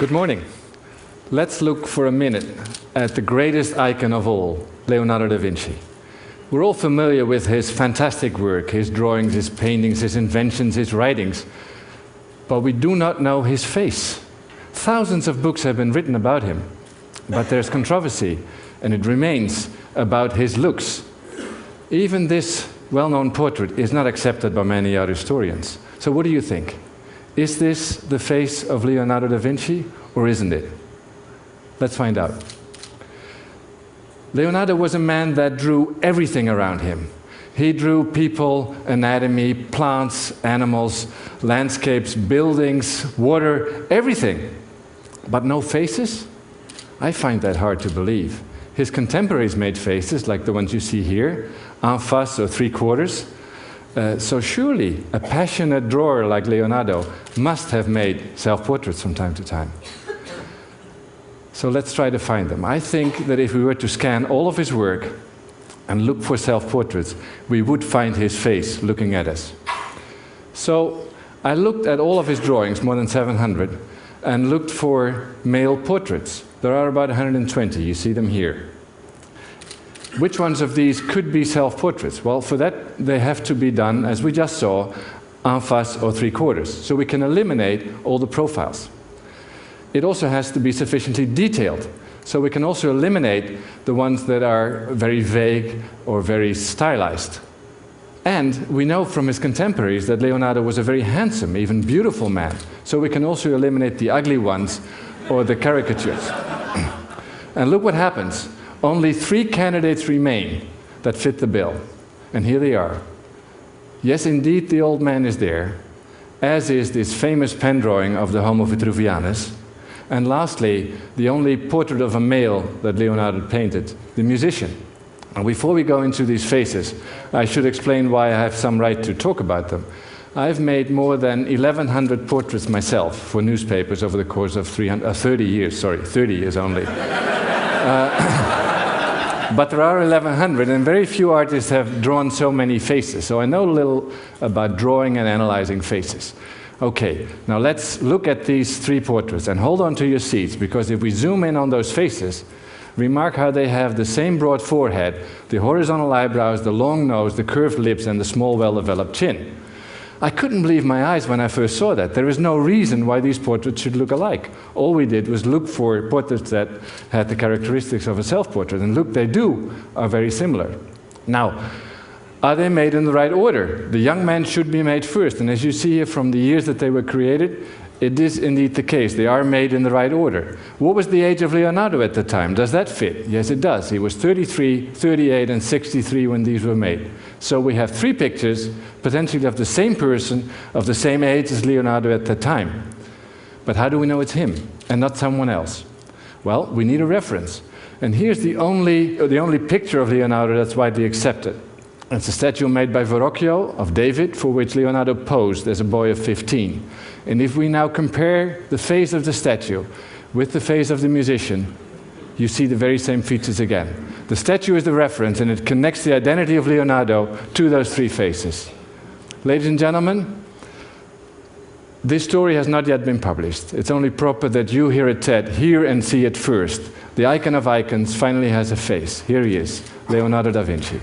Good morning. Let's look for a minute at the greatest icon of all, Leonardo da Vinci. We're all familiar with his fantastic work, his drawings, his paintings, his inventions, his writings, but we do not know his face. Thousands of books have been written about him, but there's controversy, and it remains, about his looks. Even this well-known portrait is not accepted by many art historians. So what do you think? Is this the face of Leonardo da Vinci, or isn't it? Let's find out. Leonardo was a man that drew everything around him. He drew people, anatomy, plants, animals, landscapes, buildings, water, everything. But no faces? I find that hard to believe. His contemporaries made faces, like the ones you see here, en face or three-quarters. So surely a passionate drawer like Leonardo must have made self-portraits from time to time. So let's try to find them. I think that if we were to scan all of his work and look for self-portraits, we would find his face looking at us. So I looked at all of his drawings, more than 700, and looked for male portraits. There are about 120, you see them here. Which ones of these could be self-portraits? Well, for that they have to be done, as we just saw, en face or three-quarters, so we can eliminate all the profiles. It also has to be sufficiently detailed, so we can also eliminate the ones that are very vague or very stylized. And we know from his contemporaries that Leonardo was a very handsome, even beautiful man, so we can also eliminate the ugly ones or the caricatures. And look what happens. Only 3 candidates remain that fit the bill, and here they are. Yes, indeed, the old man is there, as is this famous pen drawing of the Homo Vitruvianus. And lastly, the only portrait of a male that Leonardo painted, the musician. And before we go into these faces, I should explain why I have some right to talk about them. I've made more than 1,100 portraits myself for newspapers over the course of 30 years only. But there are 1,100, and very few artists have drawn so many faces, so I know a little about drawing and analyzing faces. Okay, now let's look at these 3 portraits, and hold on to your seats, because if we zoom in on those faces, remark how they have the same broad forehead, the horizontal eyebrows, the long nose, the curved lips, and the small, well-developed chin. I couldn't believe my eyes when I first saw that. There is no reason why these portraits should look alike. All we did was look for portraits that had the characteristics of a self-portrait, and look, they are very similar. Now, are they made in the right order? The young man should be made first, and as you see here from the years that they were created, it is indeed the case. They are made in the right order. What was the age of Leonardo at the time? Does that fit? Yes, it does. He was 33, 38, and 63 when these were made. So we have 3 pictures, potentially of the same person, of the same age as Leonardo at the time. But how do we know it's him and not someone else? Well, we need a reference. And here's the only picture of Leonardo that's widely accepted. It's a statue made by Verrocchio of David, for which Leonardo posed as a boy of 15. And if we now compare the face of the statue with the face of the musician, you see the very same features again. The statue is the reference, and it connects the identity of Leonardo to those 3 faces. Ladies and gentlemen, this story has not yet been published. It's only proper that you here at TED hear and see it first. The icon of icons finally has a face. Here he is, Leonardo da Vinci.